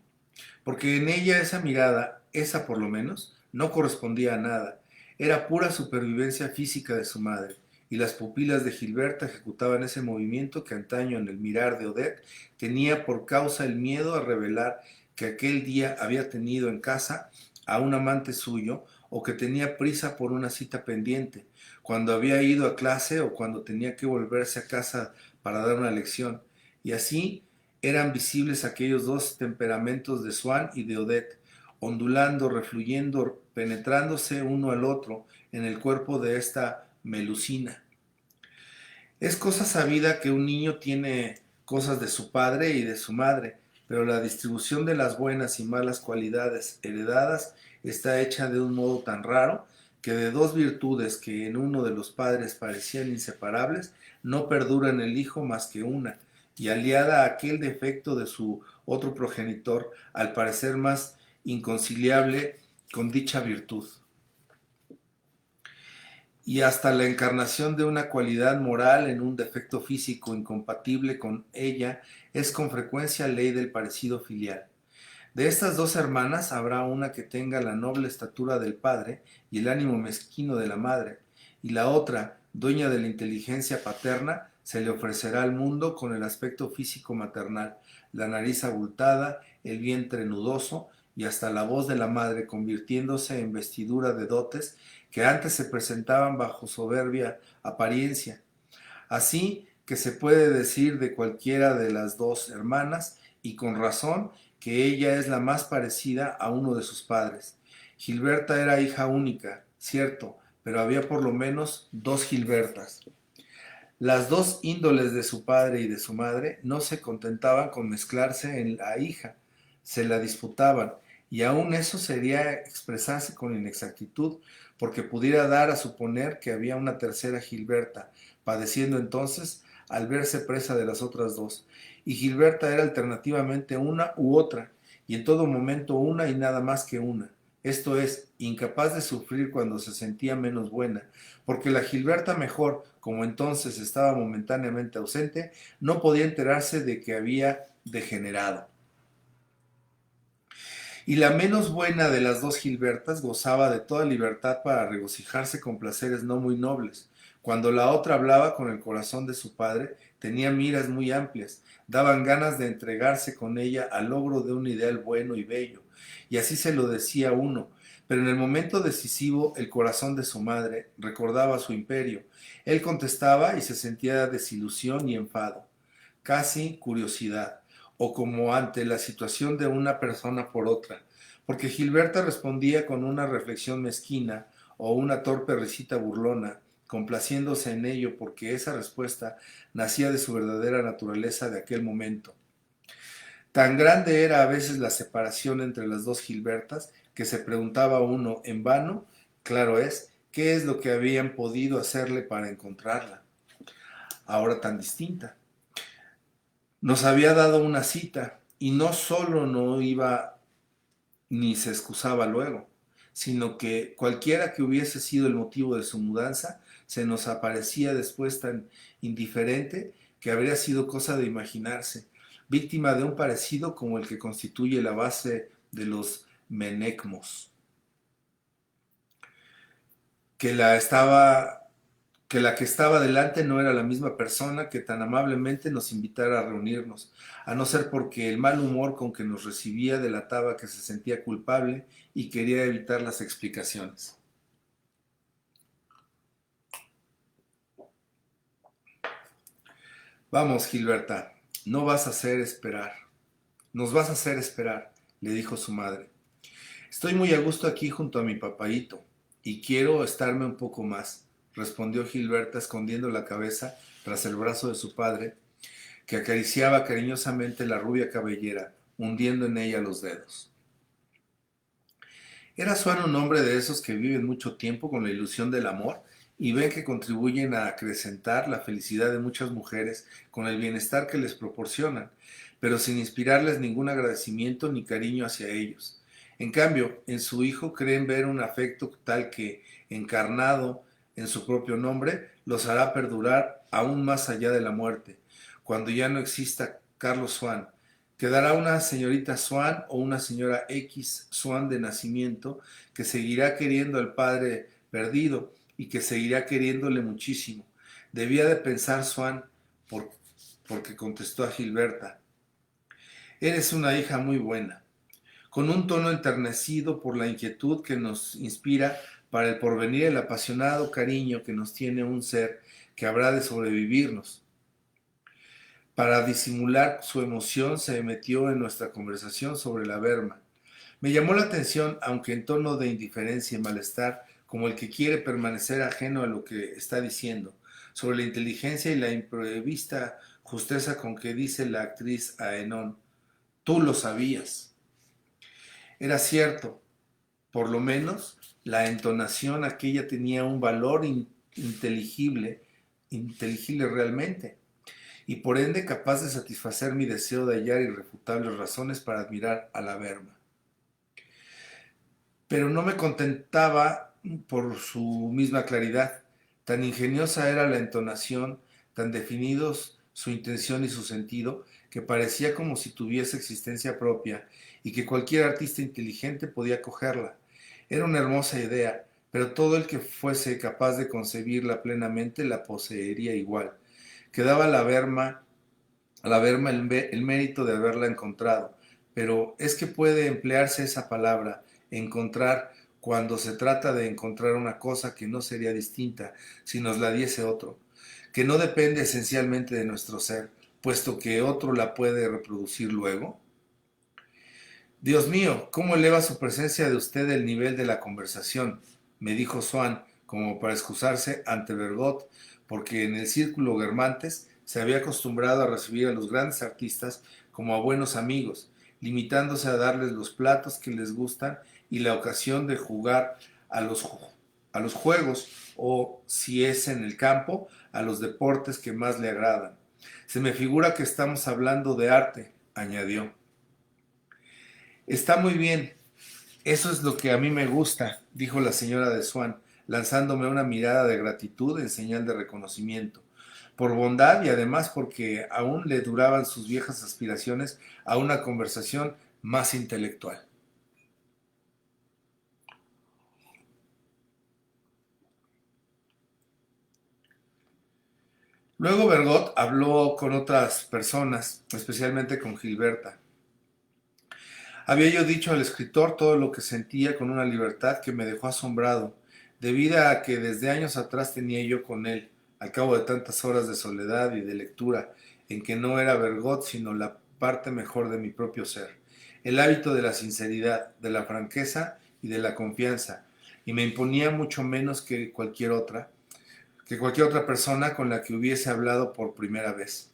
porque en ella esa mirada, esa por lo menos, no correspondía a nada, era pura supervivencia física de su madre, y las pupilas de Gilberta ejecutaban ese movimiento que antaño en el mirar de Odette tenía por causa el miedo a revelar que aquel día había tenido en casa a un amante suyo, o que tenía prisa por una cita pendiente, cuando había ido a clase o cuando tenía que volverse a casa para dar una lección. Y así eran visibles aquellos dos temperamentos de Swann y de Odette, ondulando, refluyendo, penetrándose uno al otro en el cuerpo de esta Melusina. Es cosa sabida que un niño tiene cosas de su padre y de su madre, pero la distribución de las buenas y malas cualidades heredadas está hecha de un modo tan raro que de dos virtudes que en uno de los padres parecían inseparables, no perdura en el hijo más que una, y aliada a aquel defecto de su otro progenitor, al parecer más inconciliable con dicha virtud. Y hasta la encarnación de una cualidad moral en un defecto físico incompatible con ella es con frecuencia ley del parecido filial. De estas dos hermanas habrá una que tenga la noble estatura del padre y el ánimo mezquino de la madre, y la otra, dueña de la inteligencia paterna, se le ofrecerá al mundo con el aspecto físico maternal, la nariz abultada, el vientre nudoso y hasta la voz de la madre convirtiéndose en vestidura de dotes que antes se presentaban bajo soberbia apariencia. Así que se puede decir de cualquiera de las dos hermanas, y con razón, que ella es la más parecida a uno de sus padres. Gilberta era hija única, cierto, pero había por lo menos dos Gilbertas. Las dos índoles de su padre y de su madre no se contentaban con mezclarse en la hija, se la disputaban, y aun eso sería expresarse con inexactitud, porque pudiera dar a suponer que había una tercera Gilberta, padeciendo entonces al verse presa de las otras dos, y Gilberta era alternativamente una u otra, y en todo momento una y nada más que una, esto es, incapaz de sufrir cuando se sentía menos buena, porque la Gilberta mejor, como entonces estaba momentáneamente ausente, no podía enterarse de que había degenerado. Y la menos buena de las dos Gilbertas gozaba de toda libertad para regocijarse con placeres no muy nobles. Cuando la otra hablaba con el corazón de su padre, tenía miras muy amplias, daban ganas de entregarse con ella al logro de un ideal bueno y bello, y así se lo decía uno, pero en el momento decisivo el corazón de su madre recordaba su imperio. Él contestaba y se sentía desilusión y enfado, casi curiosidad, o como ante la situación de una persona por otra, porque Gilberta respondía con una reflexión mezquina o una torpe risita burlona, complaciéndose en ello porque esa respuesta nacía de su verdadera naturaleza de aquel momento. Tan grande era a veces la separación entre las dos Gilbertas que se preguntaba uno en vano, claro es, qué es lo que habían podido hacerle para encontrarla, ahora tan distinta. Nos había dado una cita y no solo no iba ni se excusaba luego, sino que cualquiera que hubiese sido el motivo de su mudanza, se nos aparecía después tan indiferente que habría sido cosa de imaginarse, víctima de un parecido como el que constituye la base de los menecmos, que la estaba que la que estaba delante no era la misma persona que tan amablemente nos invitara a reunirnos, a no ser porque el mal humor con que nos recibía delataba que se sentía culpable y quería evitar las explicaciones. Vamos, Gilberta, no vas a hacer esperar. Nos vas a hacer esperar, le dijo su madre. Estoy muy a gusto aquí junto a mi papaíto y quiero estarme un poco más, respondió Gilberta escondiendo la cabeza tras el brazo de su padre, que acariciaba cariñosamente la rubia cabellera, hundiendo en ella los dedos. Era Swan un hombre de esos que viven mucho tiempo con la ilusión del amor y ven que contribuyen a acrecentar la felicidad de muchas mujeres con el bienestar que les proporcionan, pero sin inspirarles ningún agradecimiento ni cariño hacia ellos. En cambio, en su hijo creen ver un afecto tal que, encarnado en su propio nombre, los hará perdurar aún más allá de la muerte, cuando ya no exista Carlos Swan. Quedará una señorita Swan o una señora X Swan de nacimiento que seguirá queriendo al padre perdido y que seguirá queriéndole muchísimo. Debía de pensar Swan porque contestó a Gilberta. Eres una hija muy buena, con un tono enternecido por la inquietud que nos inspira para el porvenir, el apasionado cariño que nos tiene un ser que habrá de sobrevivirnos. Para disimular su emoción se metió en nuestra conversación sobre la berma. Me llamó la atención, aunque en tono de indiferencia y malestar, como el que quiere permanecer ajeno a lo que está diciendo, sobre la inteligencia y la imprevista justeza con que dice la actriz a Enón. Tú lo sabías. Era cierto, por lo menos, la entonación aquella tenía un valor inteligible realmente, y por ende capaz de satisfacer mi deseo de hallar irrefutables razones para admirar a la Verma. Pero no me contentaba por su misma claridad. Tan ingeniosa era la entonación, tan definidos su intención y su sentido, que parecía como si tuviese existencia propia y que cualquier artista inteligente podía cogerla. Era una hermosa idea, pero todo el que fuese capaz de concebirla plenamente la poseería igual. Quedaba a la Verma el mérito de haberla encontrado, pero es que puede emplearse esa palabra, encontrar, cuando se trata de encontrar una cosa que no sería distinta si nos la diese otro, que no depende esencialmente de nuestro ser, puesto que otro la puede reproducir luego. Dios mío, ¿cómo eleva su presencia de usted el nivel de la conversación? Me dijo Swann, como para excusarse ante Bergot, porque en el círculo Guermantes se había acostumbrado a recibir a los grandes artistas como a buenos amigos, limitándose a darles los platos que les gustan y la ocasión de jugar a los juegos o, si es en el campo, a los deportes que más le agradan. Se me figura que estamos hablando de arte, añadió. Está muy bien, eso es lo que a mí me gusta, dijo la señora de Swann, lanzándome una mirada de gratitud en señal de reconocimiento, por bondad y además porque aún le duraban sus viejas aspiraciones a una conversación más intelectual. Luego Bergot habló con otras personas, especialmente con Gilberta. Había yo dicho al escritor todo lo que sentía con una libertad que me dejó asombrado, debido a que desde años atrás tenía yo con él, al cabo de tantas horas de soledad y de lectura, en que no era Bergot sino la parte mejor de mi propio ser, el hábito de la sinceridad, de la franqueza y de la confianza, y me imponía mucho menos que cualquier otra persona con la que hubiese hablado por primera vez.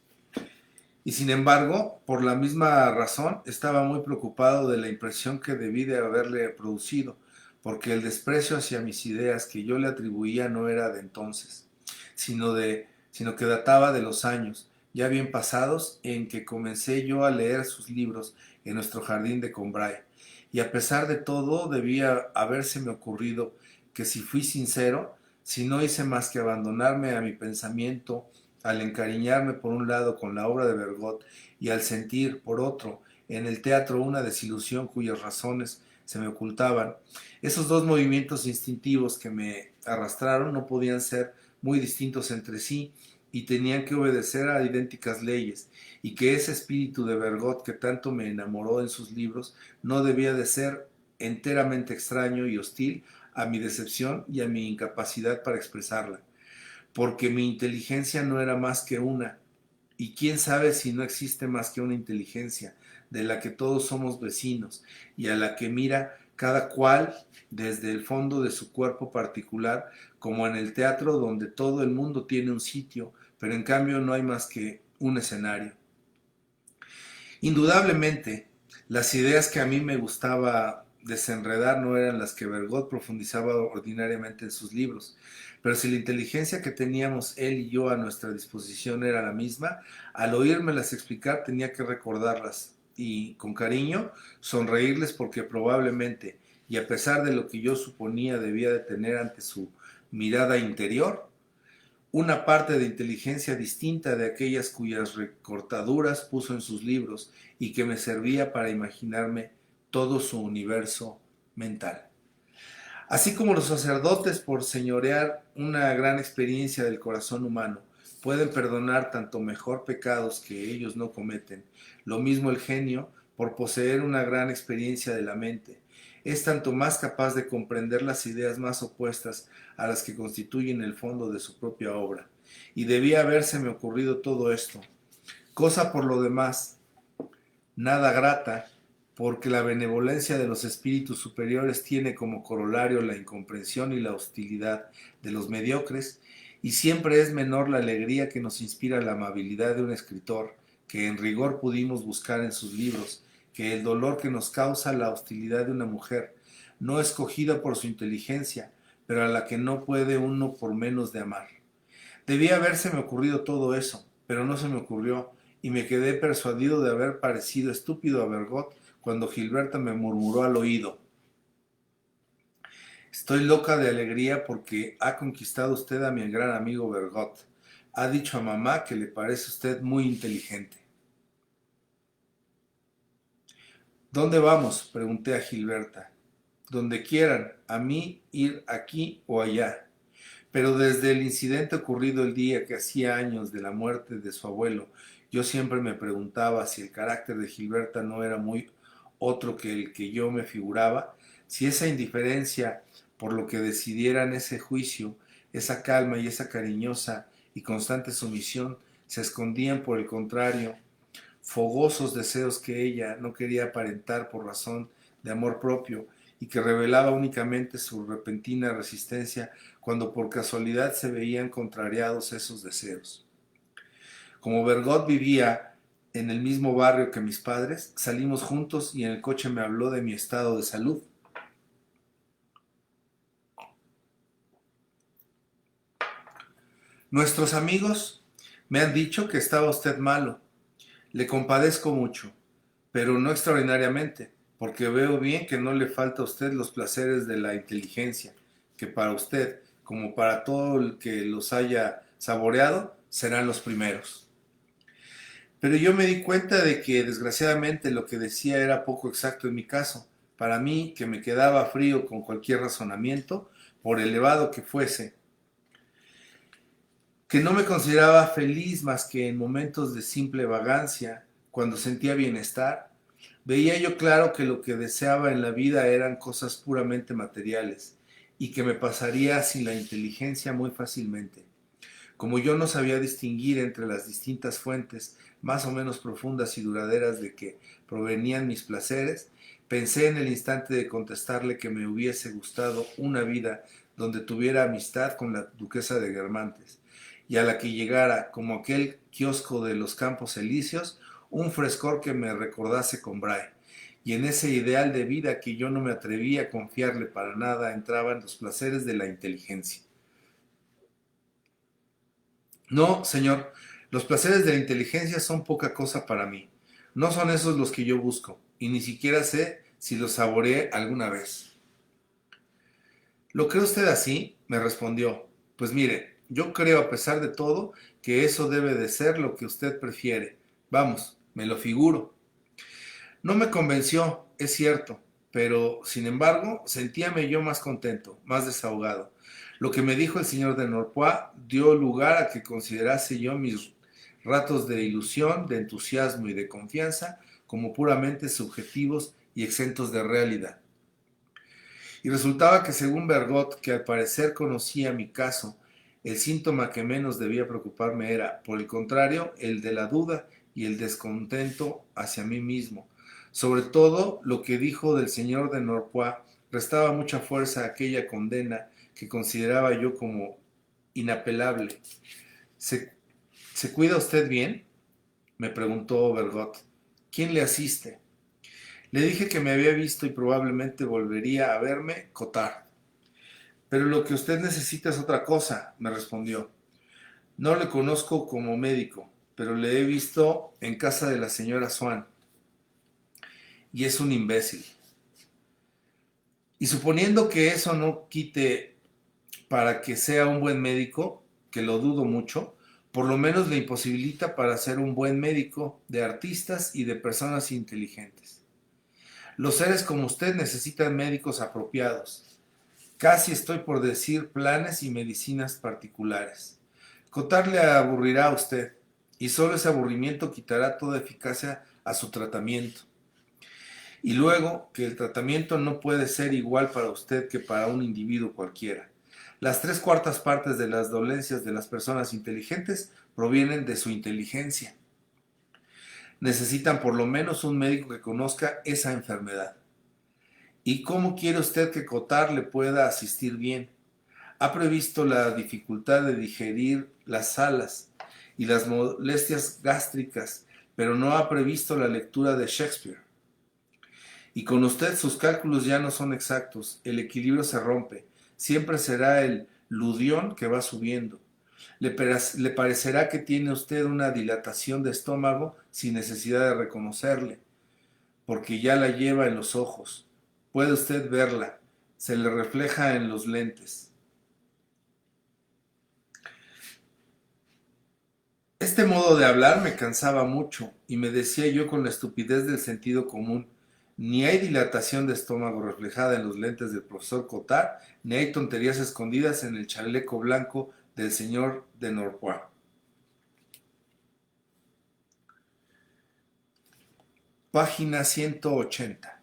Y sin embargo, por la misma razón, estaba muy preocupado de la impresión que debí de haberle producido, porque el desprecio hacia mis ideas que yo le atribuía no era de entonces, sino que databa de los años, ya bien pasados, en que comencé yo a leer sus libros en nuestro jardín de Combray. Y a pesar de todo, debía habérseme ocurrido que si fui sincero, si no hice más que abandonarme a mi pensamiento, al encariñarme por un lado con la obra de Bergot y al sentir, por otro, en el teatro una desilusión cuyas razones se me ocultaban, esos dos movimientos instintivos que me arrastraron no podían ser muy distintos entre sí y tenían que obedecer a idénticas leyes, y que ese espíritu de Bergot que tanto me enamoró en sus libros no debía de ser enteramente extraño y hostil a mi decepción y a mi incapacidad para expresarla, porque mi inteligencia no era más que una, y quién sabe si no existe más que una inteligencia, de la que todos somos vecinos, y a la que mira cada cual desde el fondo de su cuerpo particular, como en el teatro donde todo el mundo tiene un sitio, pero en cambio no hay más que un escenario. Indudablemente, las ideas que a mí me gustaba desenredar no eran las que Bergot profundizaba ordinariamente en sus libros, pero si la inteligencia que teníamos él y yo a nuestra disposición era la misma, al oírmelas explicar tenía que recordarlas y, con cariño, sonreírles porque probablemente, y a pesar de lo que yo suponía debía de tener ante su mirada interior, una parte de inteligencia distinta de aquellas cuyas recortaduras puso en sus libros y que me servía para imaginarme todo su universo mental. Así como los sacerdotes, por señorear una gran experiencia del corazón humano, pueden perdonar tanto mejor pecados que ellos no cometen, lo mismo el genio, por poseer una gran experiencia de la mente, es tanto más capaz de comprender las ideas más opuestas a las que constituyen el fondo de su propia obra. Y debía habérseme ocurrido todo esto, cosa por lo demás nada grata, porque la benevolencia de los espíritus superiores tiene como corolario la incomprensión y la hostilidad de los mediocres, y siempre es menor la alegría que nos inspira la amabilidad de un escritor, que en rigor pudimos buscar en sus libros, que el dolor que nos causa la hostilidad de una mujer, no escogida por su inteligencia, pero a la que no puede uno por menos de amar. Debía habérseme ocurrido todo eso, pero no se me ocurrió, y me quedé persuadido de haber parecido estúpido a Bergot cuando Gilberta me murmuró al oído: estoy loca de alegría porque ha conquistado usted a mi gran amigo Bergot. Ha dicho a mamá que le parece usted muy inteligente. ¿Dónde vamos?, pregunté a Gilberta. Donde quieran, a mí ir aquí o allá. Pero desde el incidente ocurrido el día que hacía años de la muerte de su abuelo, yo siempre me preguntaba si el carácter de Gilberta no era muy otro que el que yo me figuraba, si esa indiferencia por lo que decidieran ese juicio, esa calma y esa cariñosa y constante sumisión se escondían por el contrario fogosos deseos que ella no quería aparentar por razón de amor propio y que revelaba únicamente su repentina resistencia cuando por casualidad se veían contrariados esos deseos. Como Bergot vivía en el mismo barrio que mis padres, salimos juntos y en el coche me habló de mi estado de salud. Nuestros amigos me han dicho que estaba usted malo. Le compadezco mucho, pero no extraordinariamente, porque veo bien que no le falta a usted los placeres de la inteligencia, que para usted, como para todo el que los haya saboreado, serán los primeros. Pero yo me di cuenta de que desgraciadamente lo que decía era poco exacto en mi caso. Para mí, que me quedaba frío con cualquier razonamiento, por elevado que fuese, que no me consideraba feliz más que en momentos de simple vagancia, cuando sentía bienestar, veía yo claro que lo que deseaba en la vida eran cosas puramente materiales y que me pasaría sin la inteligencia muy fácilmente. Como yo no sabía distinguir entre las distintas fuentes más o menos profundas y duraderas de que provenían mis placeres, pensé en el instante de contestarle que me hubiese gustado una vida donde tuviera amistad con la duquesa de Guermantes, y a la que llegara, como aquel kiosco de los Campos Elíseos, un frescor que me recordase con Bray. Y en ese ideal de vida que yo no me atrevía a confiarle para nada entraban los placeres de la inteligencia. No, señor, los placeres de la inteligencia son poca cosa para mí. No son esos los que yo busco, y ni siquiera sé si los saboreé alguna vez. ¿Lo cree usted así?, me respondió. Pues mire, yo creo a pesar de todo que eso debe de ser lo que usted prefiere. Vamos, me lo figuro. No me convenció, es cierto, pero sin embargo sentíame yo más contento, más desahogado. Lo que me dijo el señor de Norpois dio lugar a que considerase yo mis ratos de ilusión, de entusiasmo y de confianza como puramente subjetivos y exentos de realidad. Y resultaba que según Bergot, que al parecer conocía mi caso, el síntoma que menos debía preocuparme era, por el contrario, el de la duda y el descontento hacia mí mismo. Sobre todo, lo que dijo del señor de Norpois restaba mucha fuerza a aquella condena que consideraba yo como inapelable. ¿Se cuida usted bien?, me preguntó Bergot. ¿Quién le asiste? Le dije que me había visto y probablemente volvería a verme Cottard. Pero lo que usted necesita es otra cosa, me respondió. No le conozco como médico, pero le he visto en casa de la señora Swann. Y es un imbécil. Y suponiendo que eso no quite para que sea un buen médico, que lo dudo mucho, por lo menos le imposibilita para ser un buen médico de artistas y de personas inteligentes. Los seres como usted necesitan médicos apropiados. Casi estoy por decir planes y medicinas particulares. Cottard le aburrirá a usted, y solo ese aburrimiento quitará toda eficacia a su tratamiento. Y luego, que el tratamiento no puede ser igual para usted que para un individuo cualquiera. Las 3/4 partes de las dolencias de las personas inteligentes provienen de su inteligencia. Necesitan por lo menos un médico que conozca esa enfermedad. ¿Y cómo quiere usted que Cottard le pueda asistir bien? Ha previsto la dificultad de digerir las salas y las molestias gástricas, pero no ha previsto la lectura de Shakespeare. Y con usted sus cálculos ya no son exactos, el equilibrio se rompe, siempre será el ludión que va subiendo. Le parecerá que tiene usted una dilatación de estómago sin necesidad de reconocerle, porque ya la lleva en los ojos. Puede usted verla, se le refleja en los lentes. Este modo de hablar me cansaba mucho y me decía yo con la estupidez del sentido común, ni hay dilatación de estómago reflejada en los lentes del profesor Cottard, ni hay tonterías escondidas en el chaleco blanco del señor de Norpois. Página 180.